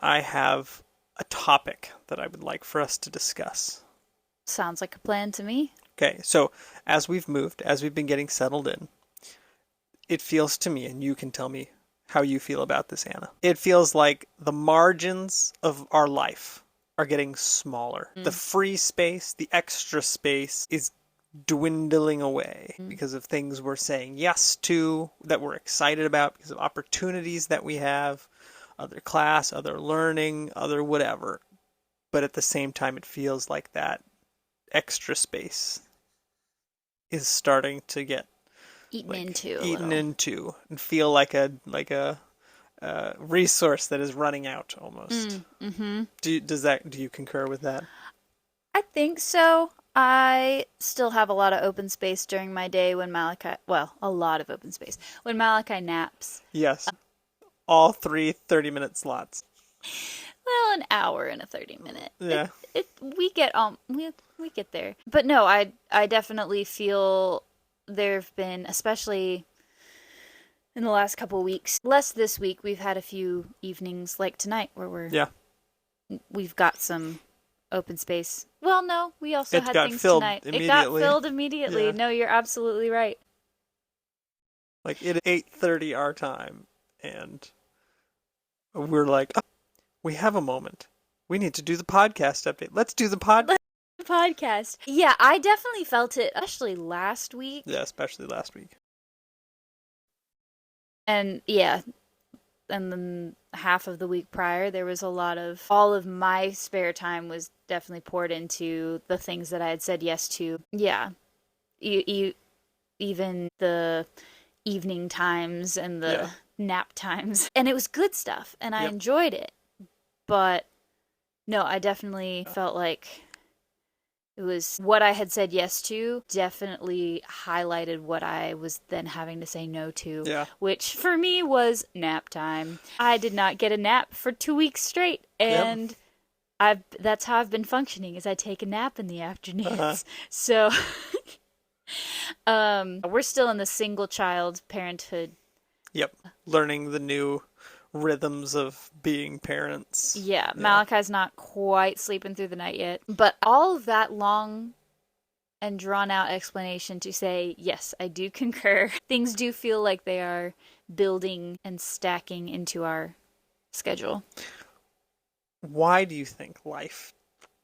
I have a topic that I would like for us to discuss. Sounds like a plan to me. Okay, so as we've moved, as we've been getting settled in, it feels to me, and you can tell me how you feel about this, Anna. It feels like the margins of our life are getting smaller. The free space, the extra space is dwindling away because of things we're saying yes to, that we're excited about, because of opportunities that we have, other class, other learning, other whatever. But at the same time, it feels like that extra space is starting to get Eaten like into a eaten little. into and feel like a resource that is running out almost. Mm-hmm. Do you concur with that? I think so. I still have a lot of open space during my day when Malachi, well, a lot of open space when Malachi naps. Yes. All three 30-minute slots. Well, an hour and a 30 minute. Yeah. We get we get there. But no, I definitely feel there've been, especially in the last couple weeks, less this week. We've had a few evenings like tonight where Yeah. we've got some open space. Well, no, we also It had got things filled tonight. It got immediately. filled immediately. Yeah. No, you're absolutely right. Like it 8:30 our time and we're like, oh, we have a moment. We need to do the podcast update. Let's do the pod. Podcast. Yeah, I definitely felt it, especially last week. Yeah, especially last week. And yeah, and then half of the week prior, there was a lot of, all of my spare time was definitely poured into the things that I had said yes to. Yeah, even the evening times and Yeah. the nap times. And it was good stuff, and I Yep. enjoyed it. But no, I definitely felt like it was what I had said yes to, definitely highlighted what I was then having to say no to, Yeah. which for me was nap time. I did not get a nap for 2 weeks straight, Yep. and that's how I've been functioning, is I take a nap in the Uh-huh. afternoons. So we're still in the single child parenthood. Yep. Learning the new rhythms of being parents. Yeah, Yeah. Malachi's not quite sleeping through the night yet, but all of that long and drawn out explanation to say, yes, I do concur. Things do feel like they are building and stacking into our schedule. Why do you think life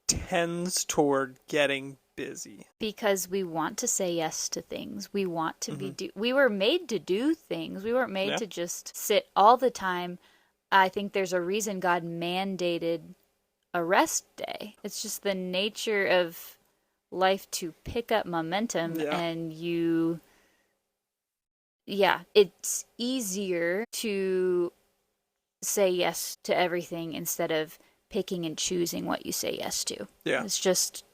tends toward getting busy? Because we want to say yes to things. We want to Mm-hmm. we were made to do things. We weren't made Yeah. to just sit all the time. I think there's a reason God mandated a rest day. It's just the nature of life to pick up momentum, Yeah. and yeah, it's easier to say yes to everything instead of picking and choosing what you say yes to. Yeah. It's just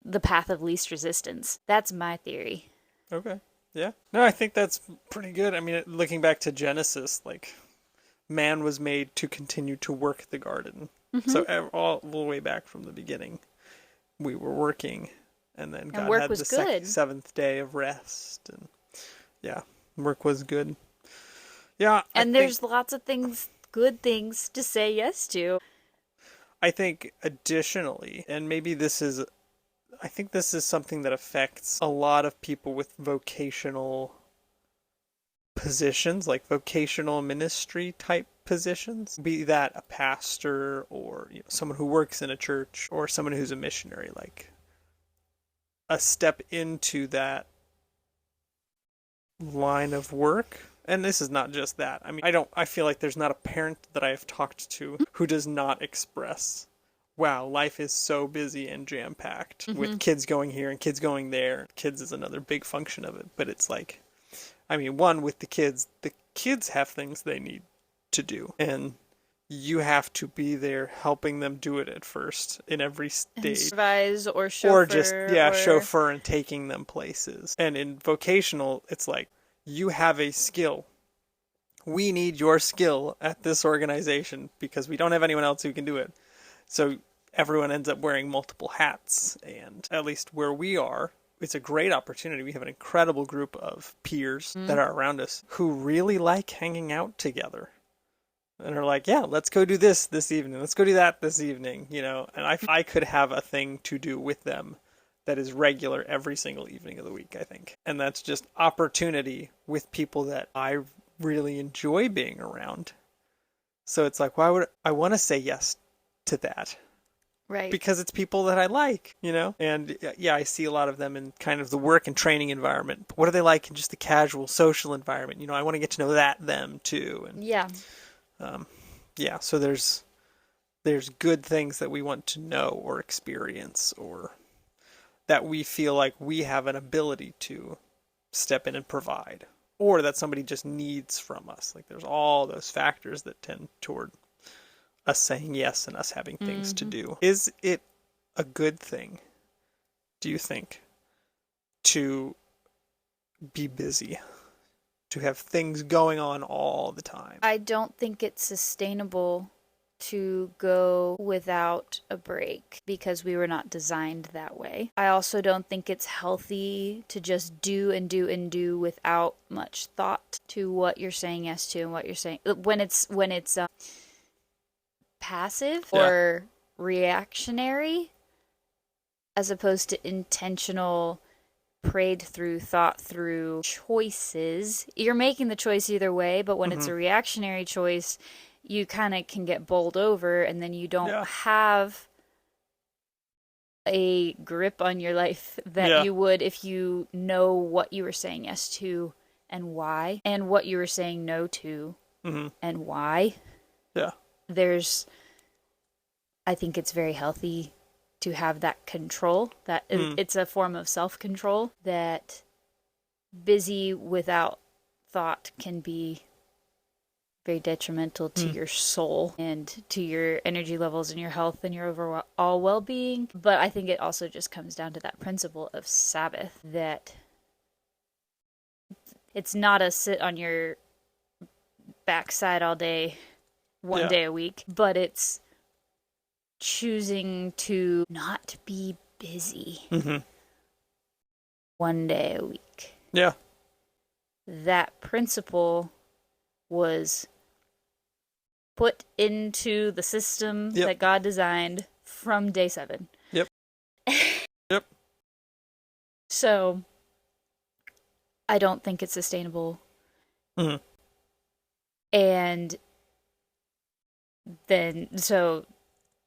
the path of least resistance. That's my theory. Okay. Yeah. No, I think that's pretty good. I mean, looking back to Genesis, like man was made to continue to work the garden. So all the way back from the beginning, we were working, and then God work had was the good. seventh day of rest, and yeah, work was good. Yeah, And there's lots of things, good things to say yes to. I think additionally, and maybe I think this is something that affects a lot of people with vocational positions, like vocational ministry type positions, be that a pastor or someone who works in a church or someone who's a missionary, like a step into that line of work. And this is not just that. I mean, I feel like there's not a parent that I have talked to who does not express, wow, life is so busy and jam packed with kids going here and kids going there. Kids is another big function of it. But it's like, I mean, one, with the kids have things they need to do. And you have to be there helping them do it at first in every And stage. supervise or chauffeur. Or just, chauffeur and taking them places. And in vocational, it's like, you have a skill. We need your skill at this organization because we don't have anyone else who can do it. So everyone ends up wearing multiple hats. And at least where we are, it's a great opportunity. We have an incredible group of peers that are around us who really like hanging out together. and are like, yeah, let's go do this evening. Let's go do that this evening, you know. And I could have a thing to do with them that is regular every single evening of the week, I think. And that's just opportunity with people that I really enjoy being around. So it's like, why would I want to say yes to that? Right. Because it's people that I like, you know? And yeah, I see a lot of them in kind of the work and training environment. But what are they like in just the casual social environment? You know, I want to get to know them too. And Yeah. yeah, so there's good things that we want to know or experience, or that we feel like we have an ability to step in and provide, or that somebody just needs from us. Like there's all those factors that tend toward us saying yes and us having things to do. Is it a good thing, do you think, to be busy, to have things going on all the time? I don't think it's sustainable to go without a break because we were not designed that way. I also don't think it's healthy to just do and do and do without much thought to what you're saying yes to and what you're saying when it's passive or reactionary as opposed to intentional, prayed through, thought through choices. You're making the choice either way, but when it's a reactionary choice, you kind of can get bowled over, and then you don't have a grip on your life that you would if you know what you were saying yes to and why, and what you were saying no to and why. Yeah. I think it's very healthy to have that control, that it's a form of self-control, that busy without thought can be very detrimental to your soul and to your energy levels and your health and your overall well-being. But I think it also just comes down to that principle of Sabbath, that it's not a sit on your backside all day, one day a week, but it's choosing to not be busy one day a week. Yeah. That principle was put into the system that God designed from day 7. Yep. Yep. So I don't think it's sustainable. And then, so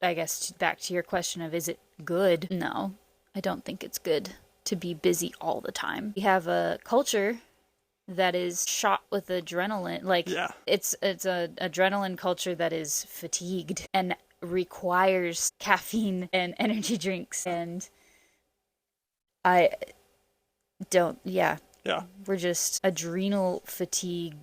I guess back to your question of, is it good? No, I don't think it's good to be busy all the time. We have a culture that is shot with adrenaline. Like, it's a adrenaline culture that is fatigued and requires caffeine and energy drinks. And I don't, we're just adrenal fatigue.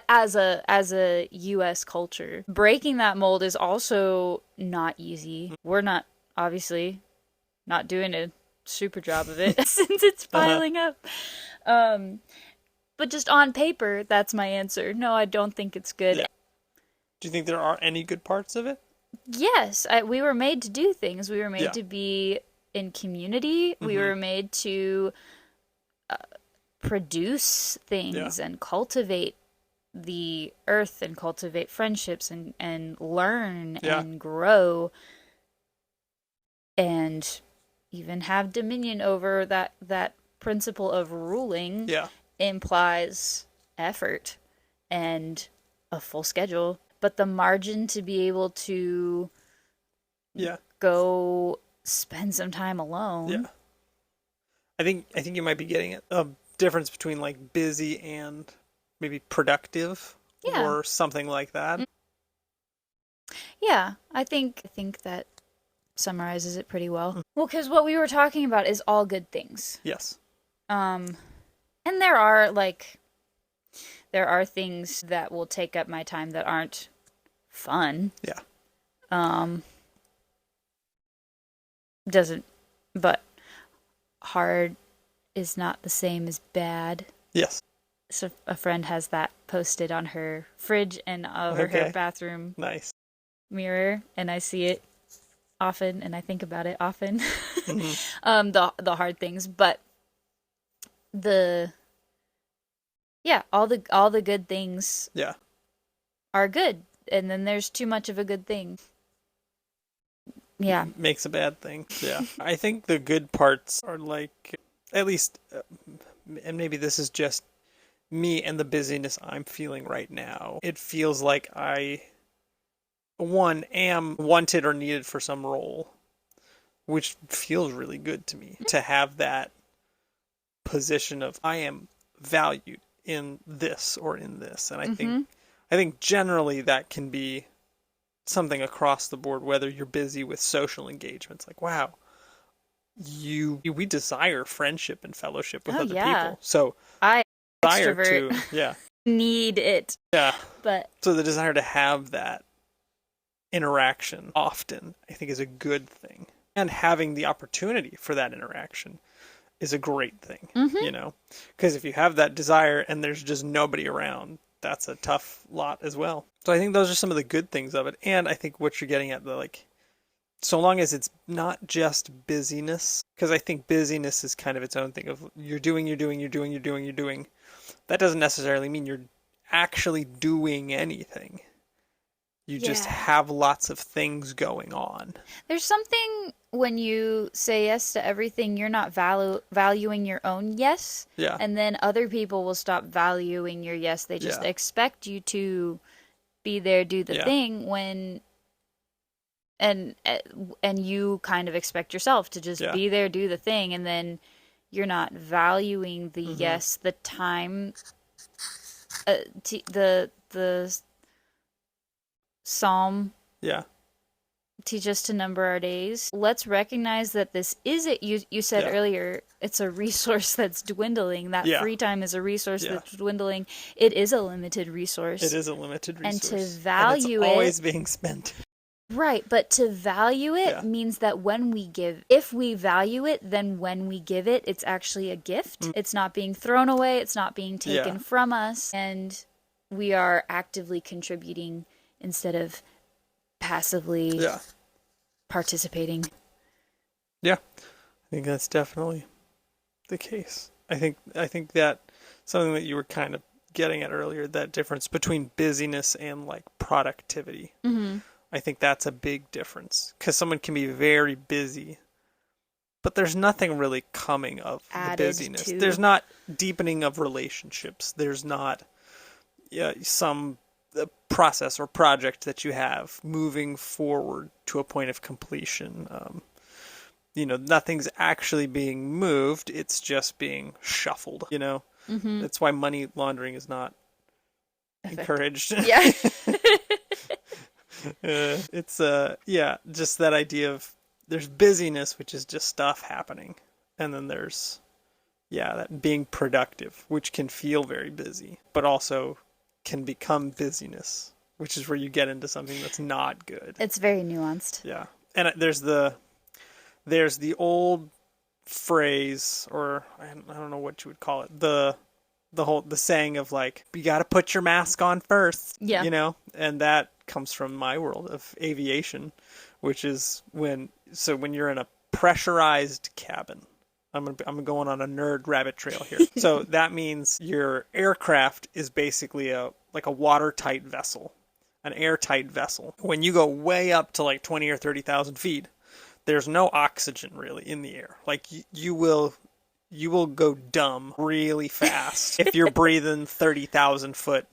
As a US culture, breaking that mold is also not easy. We're not, obviously, not doing a super job of it since it's piling up. But just on paper, that's my answer. No, I don't think it's good. Yeah. Do you think there are any good parts of it? Yes, we were made to do things. We were made to be in community. We were made to produce things and cultivate the earth and cultivate friendships and learn and grow and even have dominion over that principle of ruling implies effort and a full schedule, but the margin to be able to go spend some time alone. I think you might be getting it. Difference between like busy and maybe productive or something like that. Yeah, I think that summarizes it pretty well. Well, because what we were talking about is all good things. Yes. And there are things that will take up my time that aren't fun. Yeah. But hard is not the same as bad. Yes. So a friend has that posted on her fridge and over her bathroom mirror, and I see it often, and I think about it often. The hard things, but all the good things are good, and then there's too much of a good thing. Yeah. Makes a bad thing. Yeah. I think the good parts are like, at least, and maybe this is just me and the busyness I'm feeling right now. It feels like I, one, am wanted or needed for some role, which feels really good to me to have that position of I am valued in this or in this. And I think generally that can be something across the board, whether you're busy with social engagements, like, wow, we desire friendship and fellowship with other people. So I desire extrovert to, yeah. need it. Yeah. But So the desire to have that interaction often, I think, is a good thing. And having the opportunity for that interaction is a great thing, you know? Because if you have that desire and there's just nobody around, that's a tough lot as well. So I think those are some of the good things of it. And I think what you're getting at, the like, so long as it's not just busyness, because I think busyness is kind of its own thing of you're doing. That doesn't necessarily mean you're actually doing anything. You just have lots of things going on. there's something when you say yes to everything, you're not valuing your own yes. Yeah. And then other people will stop valuing your yes. They just expect you to be there, do the thing when and you kind of expect yourself to just be there, do the thing, and then you're not valuing the yes, the time, the Psalm. Yeah. Teach us to number our days. Let's recognize that this is it. You said earlier, it's a resource that's dwindling. That free time is a resource that's dwindling. It is a limited resource. It is a limited resource. And to value it's always being spent. Right, but to value it means that when we give, if we value it, then when we give it, it's actually a gift. It's not being thrown away. It's not being taken from us. And we are actively contributing instead of passively participating. Yeah, I think that's definitely the case. I think that something that you were kind of getting at earlier, that difference between busyness and like productivity. I think that's a big difference, because someone can be very busy, but there's nothing really coming of the busyness. There's not deepening of relationships. There's not some process or project that you have moving forward to a point of completion. Nothing's actually being moved. It's just being shuffled, That's why money laundering is not encouraged. Yeah. It's just that idea of there's busyness, which is just stuff happening. And then there's, that being productive, which can feel very busy, but also can become busyness, which is where you get into something that's not good. It's very nuanced. Yeah. And there's the old phrase, or I don't know what you would call it, the saying of like, you got to put your mask on first, and that comes from my world of aviation, which is when you're in a pressurized cabin. I'm going on a nerd rabbit trail here. So that means your aircraft is basically like a watertight vessel, an airtight vessel. When you go way up to like 20 or 30,000 feet, there's no oxygen really in the air. Like you will go dumb really fast if you're breathing 30,000 foot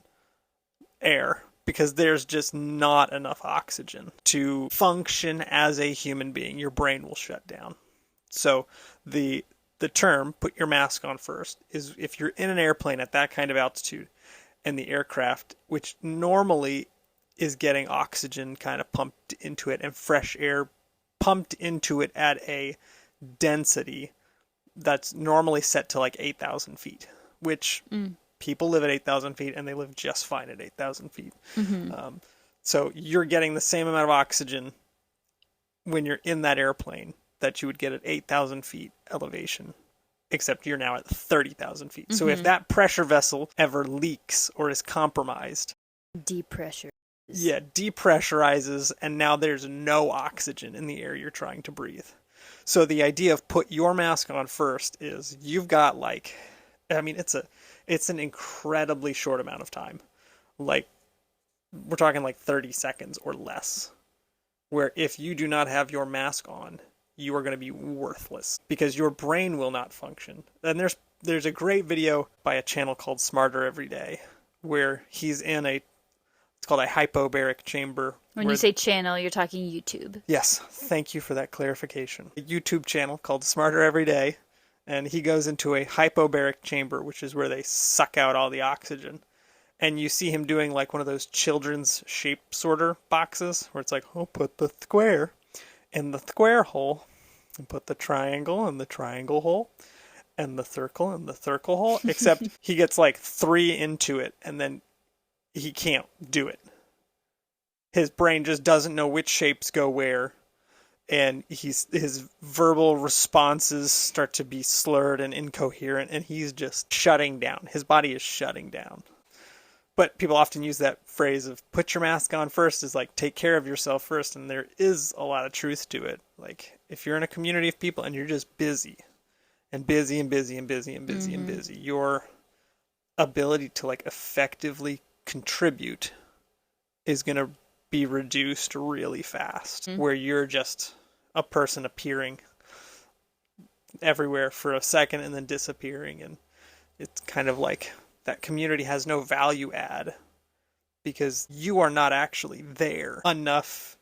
air, because there's just not enough oxygen to function as a human being. Your brain will shut down. So the term, put your mask on first, is if you're in an airplane at that kind of altitude and the aircraft, which normally is getting oxygen kind of pumped into it and fresh air pumped into it at a density that's normally set to like 8,000 feet, which people live at 8,000 feet and they live just fine at 8,000 feet. So you're getting the same amount of oxygen when you're in that airplane that you would get at 8,000 feet elevation, except you're now at 30,000 feet. So if that pressure vessel ever leaks or is compromised, depressurizes, and now there's no oxygen in the air you're trying to breathe. So the idea of put your mask on first is you've got it's an incredibly short amount of time. Like we're talking like 30 seconds or less, where if you do not have your mask on, you are going to be worthless because your brain will not function. And there's a great video by a channel called Smarter Every Day where he's in it's called a hypobaric chamber. When you say channel, you're talking YouTube. Yes, thank you for that clarification. A YouTube channel called Smarter Every Day, and he goes into a hypobaric chamber, which is where they suck out all the oxygen. And you see him doing like one of those children's shape sorter boxes where it's like, oh, put the square in the square hole and put the triangle in the triangle hole and the circle in the circle hole. Except he gets like 3 into it and then he can't do it. His brain just doesn't know which shapes go where. And his verbal responses start to be slurred and incoherent and he's just shutting down. His body is shutting down. But people often use that phrase of put your mask on first is like take care of yourself first. And there is a lot of truth to it. Like if you're in a community of people and you're just busy and busy and busy and busy and busy and busy, your ability to like effectively contribute is going to be reduced really fast. Where you're just a person appearing everywhere for a second and then disappearing. And it's kind of like that community has no value add because you are not actually there enough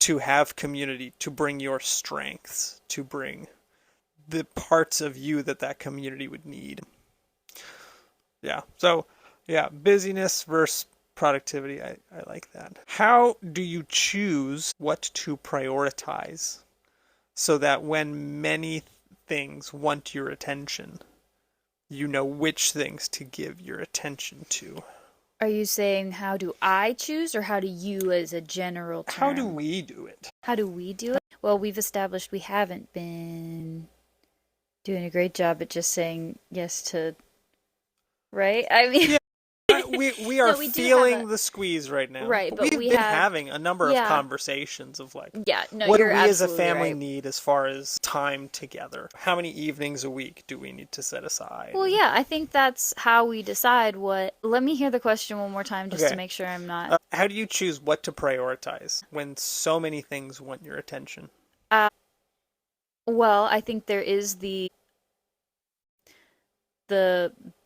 to have community, to bring your strengths, to bring the parts of you that community would need. Yeah. So, yeah, busyness versus productivity. I like that. How do you choose what to prioritize so that when many things want your attention, you know which things to give your attention to? Are you saying how do I choose or how do you as a general term? How do we do it? How do we do it? Well, we've established we haven't been doing a great job at just saying yes to, right? I mean... Yeah. We are feeling the squeeze right now. Right, but we've been having a number of conversations of like, what do we as a family need as far as time together? How many evenings a week do we need to set aside? Well, yeah, I think that's how we decide what... Let me hear the question one more time just to make sure I'm not... how do you choose what to prioritize when so many things want your attention? Well, I think there is the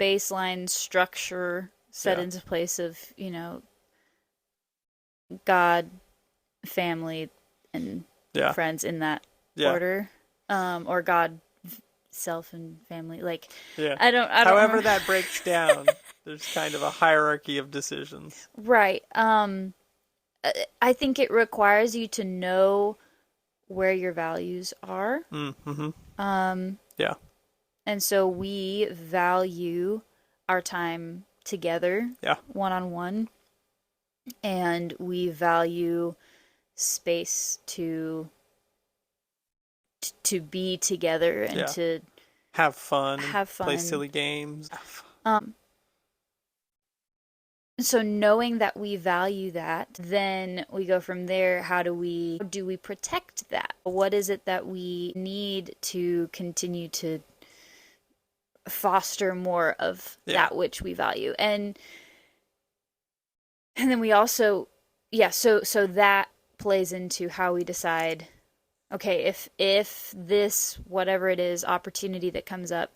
baseline structure set into place of, you know, God, family, and friends in that order, or God, self, and family. Like, I don't. However, remember. that breaks down. There's kind of a hierarchy of decisions. Right. I think it requires you to know where your values are. Yeah. And so we value our time together, one-on-one, and we value space to be together and to have fun, play silly games. So knowing that we value that, then we go from there. How do we protect that? What is it that we need to continue to foster more of that which we value? And then we also so that plays into how we decide, okay, if this whatever it is opportunity that comes up,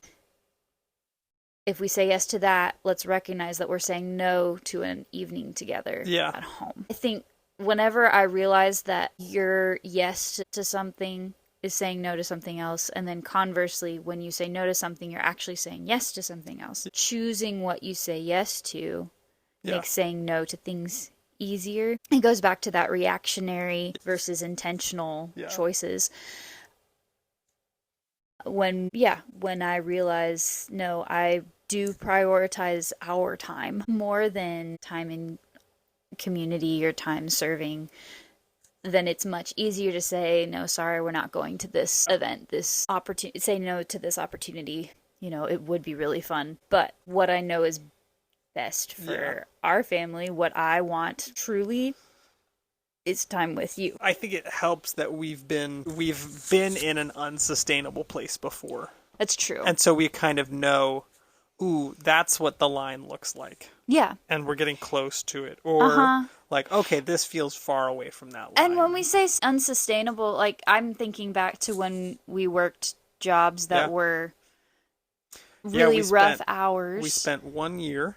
if we say yes to that, let's recognize that we're saying no to an evening together at home. I think whenever I realize that your yes to something is saying no to something else, and then conversely, when you say no to something, you're actually saying yes to something else. Choosing what you say yes to makes saying no to things easier. It goes back to that reactionary versus intentional choices. When I realize, no, I do prioritize our time more than time in community or time serving, then it's much easier to say, no, sorry, we're not going to this event, this opportunity, say no to this opportunity. You know, it would be really fun. But what I know is best for our family, what I want truly is time with you. I think it helps that we've been in an unsustainable place before. That's true. And so we kind of know, ooh, that's what the line looks like. Yeah. And we're getting close to it. Or Like, okay, this feels far away from that line. And when we say unsustainable, like I'm thinking back to when we worked jobs that were really rough hours. We spent 1 year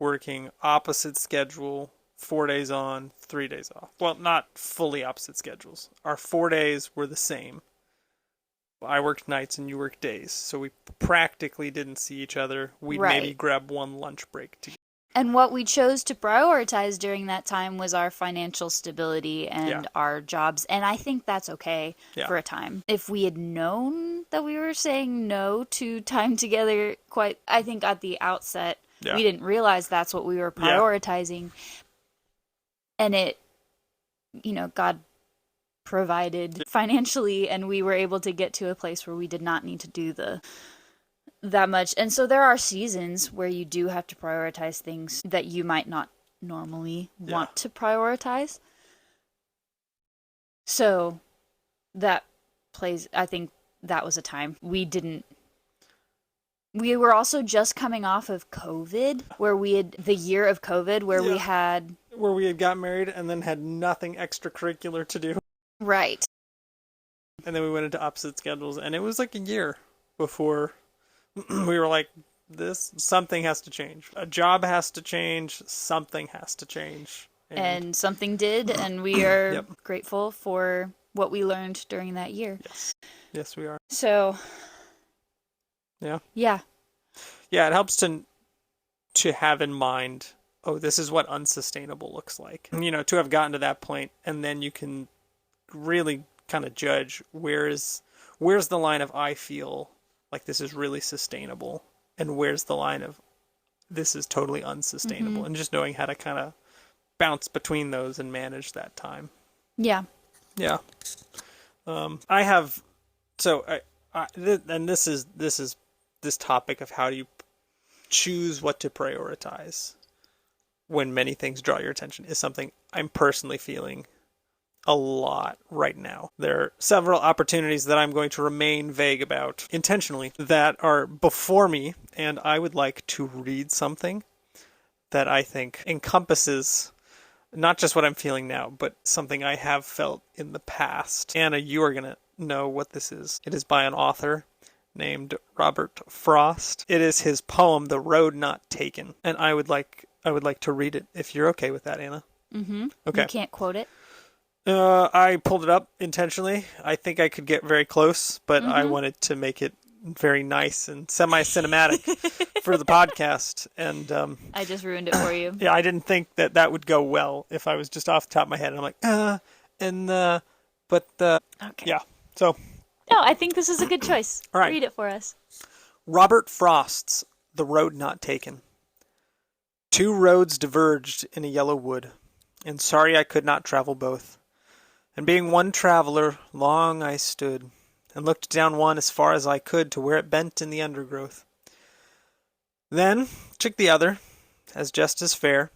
working opposite schedule, 4 days on, 3 days off. Well, not fully opposite schedules. Our 4 days were the same. I worked nights and you worked days, so we practically didn't see each other. We'd maybe grab one lunch break together. And what we chose to prioritize during that time was our financial stability and our jobs. And I think that's okay for a time. If we had known that we were saying no to time together, I think at the outset, we didn't realize that's what we were prioritizing. And it, God provided financially, and we were able to get to a place where we did not need to do that much. And so there are seasons where you do have to prioritize things that you might not normally want to prioritize. So that I think that was a time we were also just coming off of COVID, where we had the year of COVID where we had got married and then had nothing extracurricular to do. Right. And then we went into opposite schedules, and it was like a year before we were like, something has to change. A job has to change. Something has to change. And something did, and we are grateful for what we learned during that year. Yes, we are. So, yeah, it helps to have in mind, this is what unsustainable looks like. To have gotten to that point, and then you can really kind of judge where's the line of I feel like this is really sustainable, and where's the line of this is totally unsustainable, and just knowing how to kind of bounce between those and manage that time. Yeah. I have, and this is this topic of how do you choose what to prioritize when many things draw your attention is something I'm personally feeling a lot right now. There are several opportunities that I'm going to remain vague about intentionally that are before me, and I would like to read something that I think encompasses not just what I'm feeling now, but something I have felt in the past. Anna, you are going to know what this is. It is by an author named Robert Frost. It is his poem, The Road Not Taken, and I would like to read it if you're okay with that, Anna. Mm-hmm. Okay. You can't quote it? I pulled it up intentionally. I think I could get very close, but I wanted to make it very nice and semi-cinematic for the podcast. And I just ruined it for you. Yeah, I didn't think that would go well if I was just off the top of my head. And I'm like, okay. Yeah. So. No, I think this is a good choice. All right. Read it for us. Robert Frost's The Road Not Taken. 2 roads diverged in a yellow wood, and sorry I could not travel both. And being one traveler, long I stood, and looked down one as far as I could to where it bent in the undergrowth. Then took the other, as just as fair,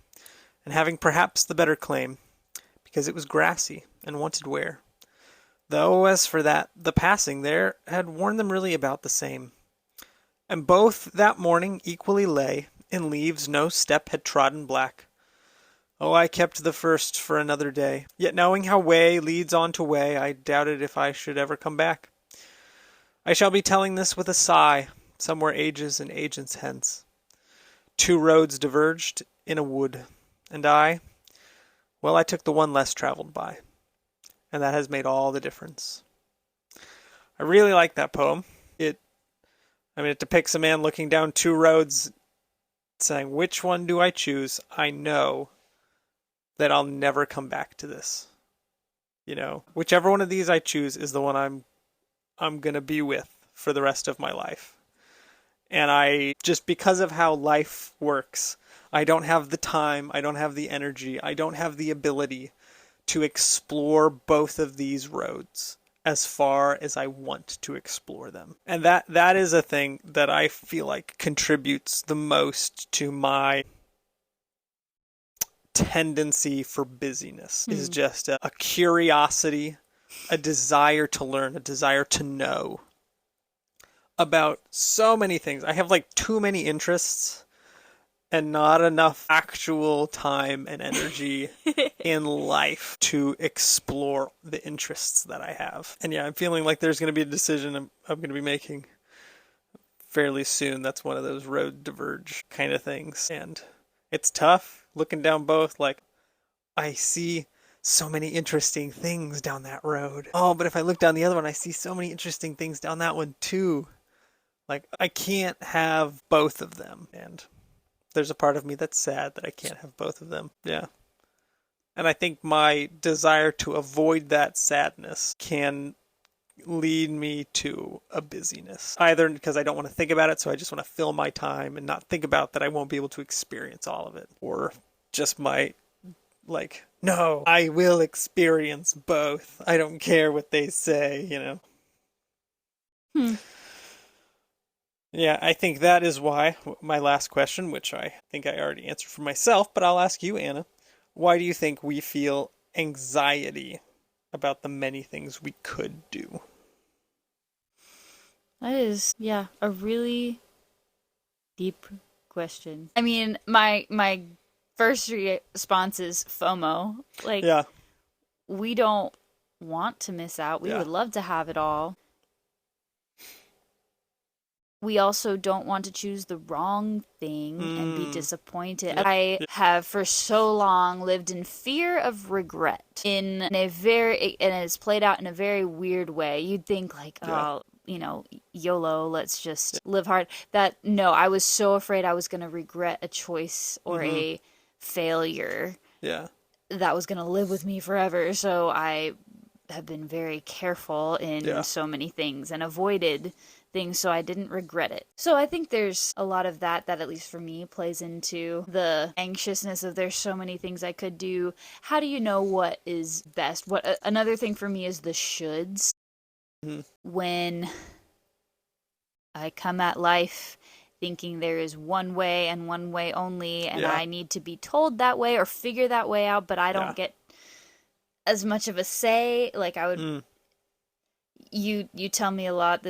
and having perhaps the better claim, because it was grassy and wanted wear. Though, as for that, the passing there had worn them really about the same. And both that morning equally lay in leaves no step had trodden black. Oh, I kept the first for another day, yet knowing how way leads on to way, I doubted if I should ever come back. I shall be telling this with a sigh, somewhere ages and ages hence. 2 roads diverged in a wood, and I took the one less traveled by, and that has made all the difference. I really like that poem. It depicts a man looking down 2 roads, saying, which one do I choose? I know that I'll never come back to this. Whichever one of these I choose is the one I'm going to be with for the rest of my life. And just because of how life works, I don't have the time, I don't have the energy, I don't have the ability to explore both of these roads as far as I want to explore them. And that is a thing that I feel like contributes the most to my tendency for busyness, is just a curiosity, a desire to learn, a desire to know about so many things. I have like too many interests, and not enough actual time and energy in life to explore the interests that I have. And yeah, I'm feeling like there's going to be a decision I'm going to be making fairly soon. That's one of those road diverge kind of things. And it's tough looking down both. Like, I see so many interesting things down that road. Oh, but if I look down the other one, I see so many interesting things down that one too. Like, I can't have both of them. And there's a part of me that's sad that I can't have both of them. Yeah. And I think my desire to avoid that sadness can lead me to a busyness. Either because I don't want to think about it, so I just want to fill my time and not think about that I won't be able to experience all of it. Or just my, like, no, I will experience both. I don't care what they say, you know. Yeah, I think that is why my last question, which I think I already answered for myself, but I'll ask you, Anna. Why do you think we feel anxiety about the many things we could do? That is, yeah, a really deep question. I mean, my first response is FOMO. Like, Yeah, we don't want to miss out. We Yeah. would love to have it all. We also don't want to choose the wrong thing and be disappointed. Yep. I have for so long lived in fear of regret and it's played out in a very weird way. You'd think like, Yeah. oh, you know, YOLO, let's just live hard. No, I was so afraid I was going to regret a choice or a failure yeah, that was going to live with me forever. So I have been very careful in Yeah. so many things and avoided things so I didn't regret it. So I think there's a lot of that at least for me plays into the anxiousness of there's so many things I could do. How do you know what is best? Another thing for me is the shoulds. When I come at life thinking there is one way and one way only, and Yeah. I need to be told that way or figure that way out, but I don't Yeah. get as much of a say. Like I would, you tell me a lot.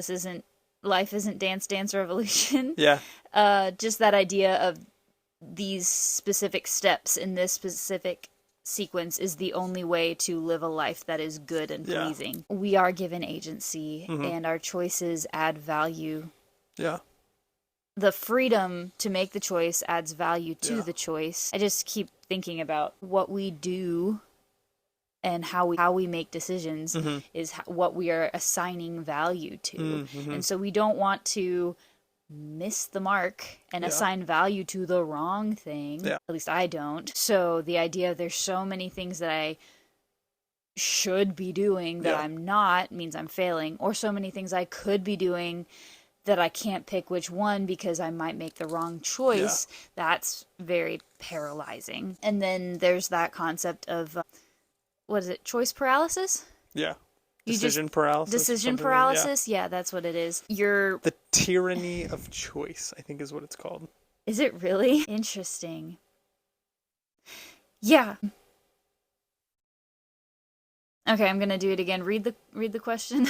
Life isn't Dance Dance Revolution. yeah, Just that idea of these specific steps in this specific sequence is the only way to live a life that is good and Yeah. pleasing. We are given agency and our choices add value. yeah, The freedom to make the choice adds value to Yeah. the choice. I just keep thinking about what we do and how we make decisions is what we are assigning value to. And so we don't want to miss the mark and Yeah. assign value to the wrong thing. Yeah. At least I don't. So the idea of there's so many things that I should be doing that Yeah. I'm not means I'm failing, or so many things I could be doing that I can't pick which one because I might make the wrong choice. That's very paralyzing. And then there's that concept of what is it? Choice paralysis? yeah. You just- Decision paralysis. Decision something like that. paralysis? Yeah, that's what it is. You're The tyranny of choice, I think, is what it's called. Is it really? Interesting. Yeah. Okay, I'm gonna do it again. Read the question.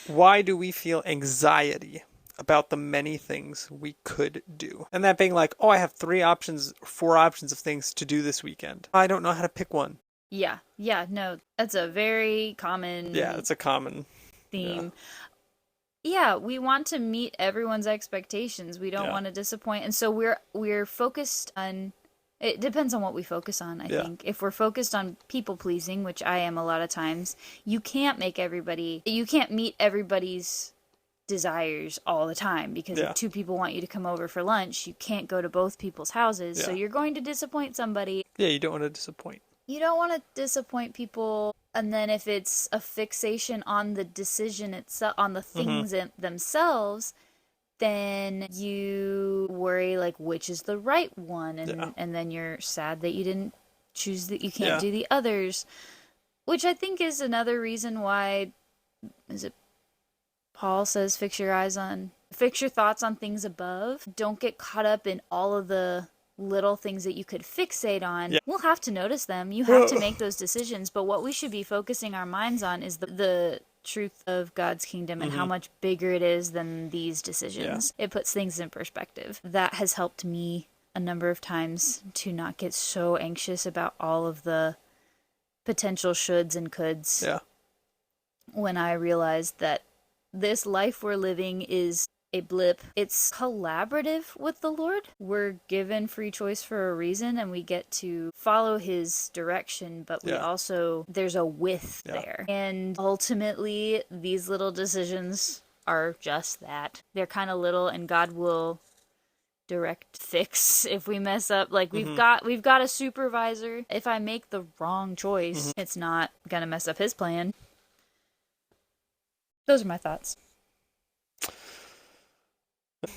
Why do we feel anxiety about the many things we could do? And that being like, oh, I have 4 options of things to do this weekend. I don't know how to pick one. Yeah, no, that's a very common Yeah, it's a common theme. Yeah, we want to meet everyone's expectations. We don't Yeah. want to disappoint, and so we're focused on. It depends on what we focus on, I Yeah. think. If we're focused on people pleasing, which I am a lot of times, you can't meet everybody's desires all the time, because Yeah. if 2 people want you to come over for lunch, you can't go to both people's houses, so Yeah. you're going to disappoint somebody. Yeah, you don't want to disappoint. You don't want to disappoint people, and then if it's a fixation on the decision itself, on the things themselves, then you worry like which is the right one, and then you're sad that you didn't choose that you can't Yeah. do the others, which I think is another reason why Paul says fix your thoughts on things above. Don't get caught up in all of the little things that you could fixate on. Yeah. We'll have to notice them. You have to make those decisions. But what we should be focusing our minds on is the truth of God's kingdom and how much bigger it is than these decisions. It puts things in perspective. That has helped me a number of times to not get so anxious about all of the potential shoulds and coulds. Yeah. When I realized that this life we're living is a blip. It's collaborative with the Lord. We're given free choice for a reason, and we get to follow his direction, but we also, there's a with there. And ultimately, these little decisions are just that. They're kind of little, and God will direct fix if we mess up. Like, we've got a supervisor. If I make the wrong choice, it's not gonna mess up his plan. Those are my thoughts.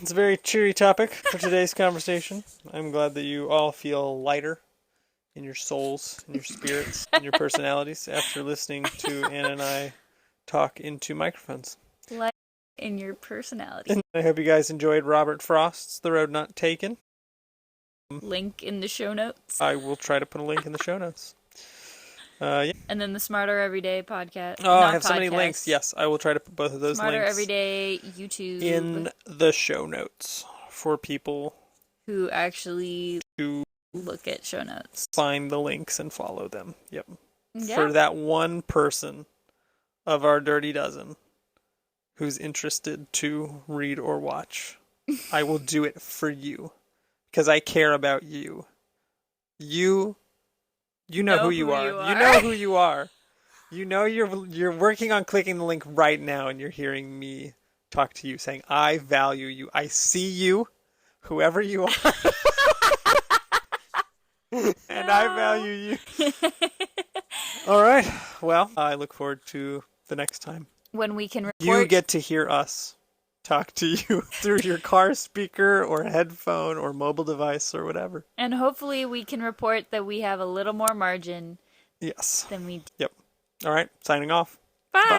It's a very cheery topic for today's conversation. I'm glad that you all feel lighter in your souls, in your spirits, in your personalities after listening to Anna and I talk into microphones. Light in your personality. And I hope you guys enjoyed Robert Frost's The Road Not Taken. Link in the show notes. I will try to put a link in the show notes. Yeah. And then the Smarter Everyday podcast. Oh, I have so many links. Yes, I will try to put both of those Smarter links Everyday YouTube in the show notes for people who actually to look at show notes. Find the links and follow them. Yep. Yeah. For that one person of our dirty dozen who's interested to read or watch, I will do it for you because I care about you. You know who you are. You know who you are. You know you're working on clicking the link right now, and you're hearing me talk to you, saying, I value you. I see you, whoever you are. And I value you. All right. Well, I look forward to the next time. When we can report. You get to hear us talk to you through your car speaker or headphone or mobile device or whatever. And hopefully we can report that we have a little more margin. Yes. Than we do. Yep. All right. Signing off.